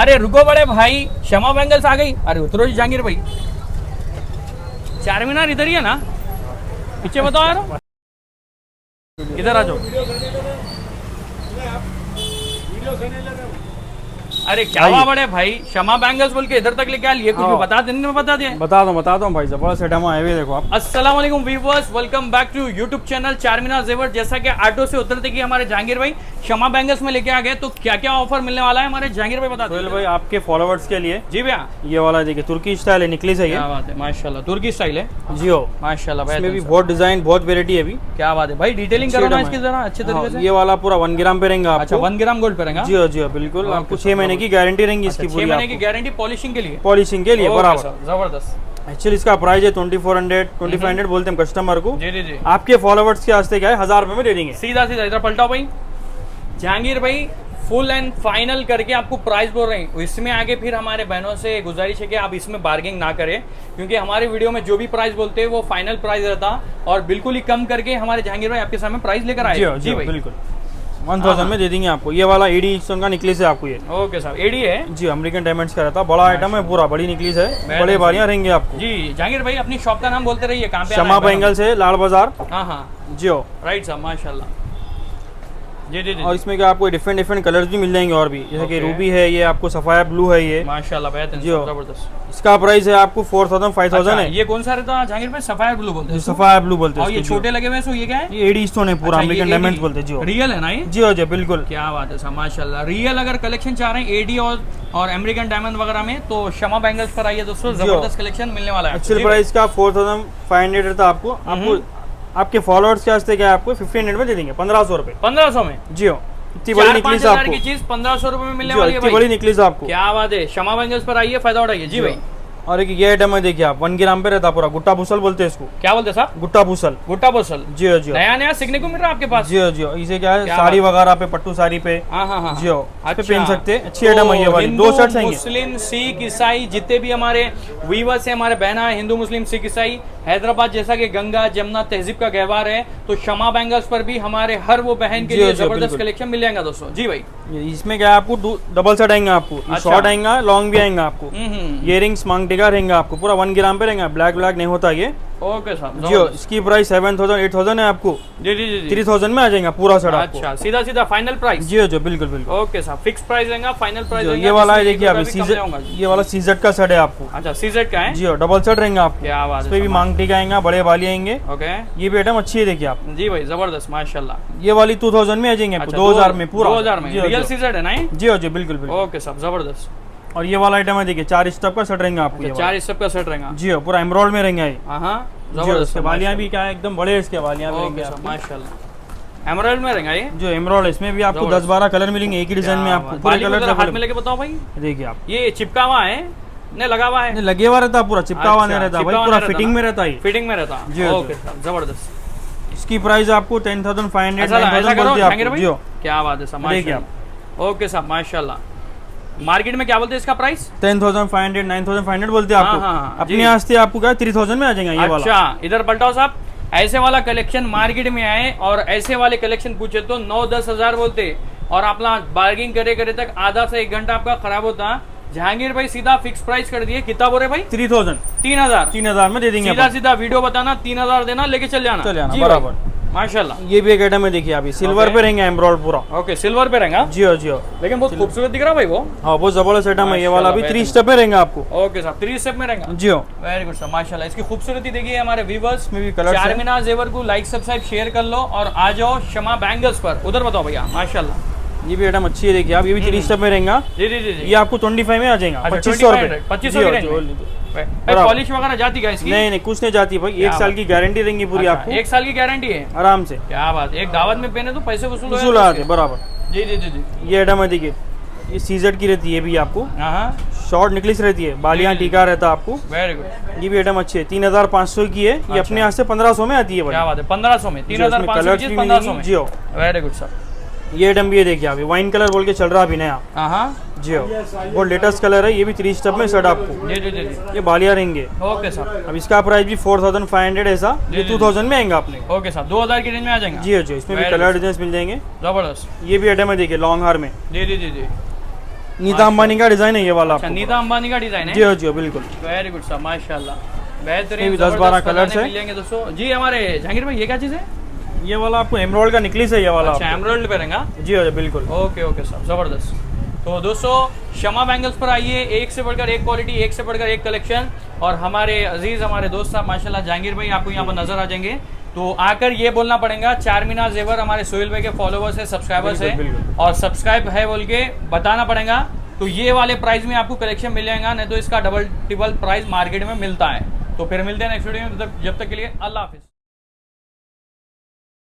अरे रुको बड़े भाई, शमा बैंगल्स आ गई। अरे उतरो जी जहांगीर भाई, चार मीनार इधर ही है ना, पीछे बताओ यार, इधर आ जाओ। अरे क्या हुआ बड़े भाई, शमा बैंगल्स बोल के इधर तक लेके आ लिए, कुछ भी बता देने में बता दिया। बता दो भाई, जबरदस्त आइटम है भी, देखो आप। अस्सलाम वालेकुम viewers, welcome back to YouTube channel Charminar जेवर। जैसा कि ऑटो से उतरते कि हमारे जहांगीर भाई शमा बैंगल्स में लेके आ गए, तो क्या क्या ऑफर मिलने वाला है हमारे जहांगीर भाई बता दो। भाई आपके फॉलोवर्स के लिए जी भैया, ये वाला देखिए तुर्की स्टाइल है, निकलेस है ये। क्या बात है, माशाल्लाह तुर्की स्टाइल है जी हो, माशाल्लाह भाई। इसमें भी बहुत डिजाइन, बहुत वेरायटी है अभी। क्या बात है भाई, डिटेलिंग करो ना इसकी जरा अच्छे तरीके से। ये वाला पूरा 1 ग्राम पे रहेगा आपको। अच्छा 1 ग्राम गोल्ड पे रहेगा। जी हो जी हो, बिल्कुल आपको 6 महीने की गारंटी रहेगी इसकी। 6 महीने की गारंटी पॉलिशिंग के लिए, पॉलिशिंग के लिए बराबर। जबरदस्त। एक्चुअली इसका प्राइस है 2400 2500 बोलते हैं कस्टमर को। जी जी जी, आपके फॉलोवर्स के वास्ते क्या है, 1000 रुपए में दे देंगे। सीधा सीधा इधर पलटाओ भाई। जहांगीर भाई फुल एंड फाइनल करके आपको प्राइस बोल रहे हैं। इसमें आगे फिर हमारे बहनों से गुजारिश है कि आप इसमें बार्गेनिंग ना करें, क्योंकि हमारे वीडियो में जो भी प्राइस बोलते हैं वो फाइनल प्राइस रहता, और बिल्कुल ही कम करके हमारे जहांगीर भाई आपके सामने प्राइस लेकर आए। जी भाई बिल्कुल 1000 में दे देंगे आपको। ये वाला एडी स्टोन का निकलेस है आपको ये। ओके साहब, एडी है जी, अमेरिकन डायमंड्स का रहता है, बड़ा आइटम है पूरा, बड़ी निकलेस है, बड़े बालियां रहेंगे आपको। जी जहांगीर भाई अपनी शॉप का नाम बोलते रहिए, कहाँ पे? शमा बैंगल्स है, लाल बाजार। हाँ हाँ जी हो, राइट साहब, माशाल्लाह। जी जी जी, और इसमें क्या आपको डिफरेंट कलर्स भी मिल जाएंगे और भी, जैसे कि रूबी है, ये आपको सफाया ब्लू है ये। माशाल्लाह बेहतरीन, जबरदस्त। इसका प्राइस है आपको 4000 5000 है। ये कौन सा रहता है जहांगीर भाई? सफाया ब्लू बोलते हैं। सफाया ब्लू बोलते हैं। और ये छोटे लगे हुए हैं, सो ये क्या है? ये एडी स्टोन है पूरा, अमेरिकन डायमंड्स बोलते हैं। जी रियल है ना ये? जी हो जी बिल्कुल। क्या बात है साहब, माशाल्लाह। रियल अगर कलेक्शन चाह रहे हैं एडी और अमेरिकन डायमंड वगैरह में, तो शमा बैंगल्स पर आइए दोस्तों, जबरदस्त कलेक्शन मिलने वाला है। एक्चुअल प्राइस का 4500 रहता आपको। आपके फॉलोअर्स के वास्ते क्या आपको 1500 में दे देंगे, 1500 रुपए। 1500 में? जी हो, इतनी बड़ी निकलेस आपको, की चीज 1500 रुपए में मिलने वाली है। इतनी बड़ी निकलेस आपको। क्या बात है, शमा बैंगल्स पर आइए, फायदा उठाइए। जी भाई, और एक ये आइटम है देखिए आप, 1 ग्राम पे रहता पूरा, गुट्टा पूसल बोलते हैं इसको। क्या बोलते हैं साहब? गुट्टा पूसल। गुट्टा पूसल, जी हो जी हो। नया सीखने को मिल रहा है आपके पास। जी हो जी हो, इसे क्या है, साड़ी वगैरह पे, पट्टू साड़ी पे। हाँ जी हो, पे पहन सकते हैं। अच्छी आइटम है ये वाली। 2 शर्ट्स हैं, मुस्लिम सिख ईसाई जितने भी हमारे वीवर्स हैं, हमारे बहना है हिंदू मुस्लिम सिख ईसाई, हैदराबाद जैसा कि गंगा जमुना तहजीब का गहवार है, तो शमा बैंगल्स पर भी हमारे हर वो बहन के लिए जबरदस्त कलेक्शन मिल जाएगा दोस्तों। जी भाई, इसमें क्या है आपको डबल सेट आएंगे आपको, शॉर्ट आएगा, लॉन्ग भी आएगा आपको। इयरिंग्स मांग टिका रहेंगे आपको, पूरा 1 ग्राम पे रहेगा, ब्लैक नहीं होता ये। ओके साहब जी, इसकी प्राइस 7000 8000 है आपको। जी जी जी, 3000 में आ जाएगा पूरा सेट आपको। अच्छा, सीधा सीधा फाइनल प्राइस। जी जी बिल्कुल बिल्कुल। ओके साहब, फिक्स प्राइस रहेगा, फाइनल प्राइस। ये वाला है देखिए अभी ये वाला सीजेड का सेट है आपको। अच्छा, सीजेड का है? जी, डबल सेट रहेगा आपको। क्या बात है, इसमें भी मांग टिका आएगा, बड़े वाली आएंगे। ओके, ये भी आइटम अच्छी है देखिए आप। जी भाई जबरदस्त, माशाल्लाह। ये वाली 2000 में आ जाएंगे आपको। 2000 में पूरा, 2000 में रियल सीजेड है ना? जी जी बिल्कुल बिल्कुल। ओके साहब, जबरदस्त। और ये वाला आइटम है देखिए, 4 स्टेप का सेट रहेगा आपको। 4 स्टेप का सेट रहेगा। जी पूरा एमराल्ड में रहेंगे। जबरदस्त। वालियां भी क्या है, एकदम बड़े इसके वालियां रहेंगे माशाल्लाह। एमराल्ड में रहेंगे ये। जो एमराल्ड, इसमें भी आपको 10-12 कलर मिलेंगे एक ही डिजाइन में आपको। पूरे कलर हाथ में लेके बताओ भाई। देखिए आप, ये चिपका हुआ है ने लगा हुआ है? लगे हुआ रहता, पूरा चिपका हुआ नहीं रहता भाई, पूरा फिटिंग में रहता है। फिटिंग में रहता। जी ओके साहब, जबरदस्त। इसकी प्राइस आपको 10500 9000। क्या बात है साहब, देखिए आप। ओके साहब, माशाल्लाह। मार्केट में क्या बोलते हैं इसका प्राइस? 10500 9500 बोलते हैं आपको। अपने वास्ते आपको क्या 3000 में आ जाएगा ये वाला। अच्छा, इधर पलटाओ साहब। ऐसे वाला कलेक्शन मार्केट में आए और ऐसे वाले कलेक्शन पूछे तो 9-10 हजार बोलते, और अपना बार्गिंग करे करे तक आधा से 1 घंटा आपका खराब होता। जहांगीर भाई सीधा फिक्स प्राइस कर दिए। कितना बोल रहे भाई? 3000 3000 में दे देंगे। सीधा सीधा वीडियो बताना, 3000 देना, लेके चल जाना बराबर। माशाल्लाह। ये भी एक आइटम है देखिए, अभी सिल्वर पे रहेंगे, एमराल्ड पूरा। ओके, सिल्वर पे रहेगा। जी हो जी हो, लेकिन बहुत खूबसूरत दिख रहा भाई वो। हाँ, बहुत जबरदस्त आइटम है ये वाला। अभी 3 स्टेप पे रहेगा आपको। ओके साहब, 3 स्टेप में रहेगा। जी हो, वेरी गुड सर, माशाल्लाह। इसकी खूबसूरती देखिए हमारे व्यूअर्स में भी कलर। चार मीनार जेवर को लाइक सब्सक्राइब शेयर कर लो और आ जाओ शमा बैंगल्स पर। उधर बताओ भैया, माशाल्लाह। ये भी आइटम अच्छी है देखिए आप। ये भी 3 स्टेप में रहेगा। जी जी जी, ये आपको 25 में आ जाएगा। 2500 रुपए। 2500 पॉलिश वगैरह जाती है इसकी? नहीं, कुछ नहीं जाती भाई। 1 साल की गारंटी रहेंगी पूरी आपको। 1 साल की गारंटी है आराम से। क्या बात, एक दावत में पहने तो पैसे वसूल आते बराबर। जी जी जी जी। ये आइटम है देखिए, ये सीजेड की रहती है भी आपको। हाँ, शॉर्ट निकलिस रहती है, बालियां टीका रहता है आपको। Very good. ये भी आइटम अच्छी है, 3500 की है। ये अपने यहाँ से 1500 में आती है। क्या बात है, 1500 में? 3500 में। जी हो, वेरी गुड सर। ये आइटम भी है देखिए अभी, वाइन कलर बोल के चल रहा है अभी नया। जी हो, बहुत लेटेस्ट कलर है। ये भी 3 स्टेप में सेट आपको। जी जी जी, ये बालियां रहेंगे। Okay sir. अब इसका प्राइस भी 4500 ऐसा, ये 2000 में आएंगे आपने। ओके सर, 2000 की रेंज में आ जाएंगे। जी, इसमें भी कलर डिजाइन मिल जाएंगे। जबरदस्त। ये भी आइटम है देखिए, लॉन्ग हार में। जी जी जी जी। नीता अंबानी का डिजाइन है ये वाला अच्छा, आपको। नीता अंबानी का डिजाइन है। जी हाँ जी हाँ, बिल्कुल। वेरी गुड सर, माशाल्लाह, ये बेहतरीन। भी 10-12 कलर्स है। मिलेंगे दोस्तों जी। हमारे जहांगीर भाई ये क्या चीज़ है? ये वाला आपको एमरोल्ड का निकलिस है ये वाला अच्छा, आपको। एमराल्ड पे रहेगा। जी हाँ जी, बिल्कुल। ओके ओके सर, ज़बरदस्त। तो दोस्तों शमा बैंगल्स पर आइए, एक से बढ़कर एक क्वालिटी, एक से बढ़कर एक कलेक्शन। और हमारे अजीज़, हमारे दोस्त साहब माशाल्लाह जहांगीर भाई आपको यहाँ पर नज़र आ जाएंगे। तो आकर ये बोलना पड़ेगा, चार मीनार जेवर हमारे सोहेल भाई के फॉलोवर्स है, सब्सक्राइबर्स है, बिल्कुल। और सब्सक्राइब है बोल के बताना पड़ेगा। तो ये वाले प्राइस में आपको कलेक्शन मिल जाएगा, नहीं तो इसका डबल ट्रिपल प्राइस मार्केट में मिलता है। तो फिर मिलते हैं नेक्स्ट वीडियो में, जब तक के लिए अल्लाह हाफिज़।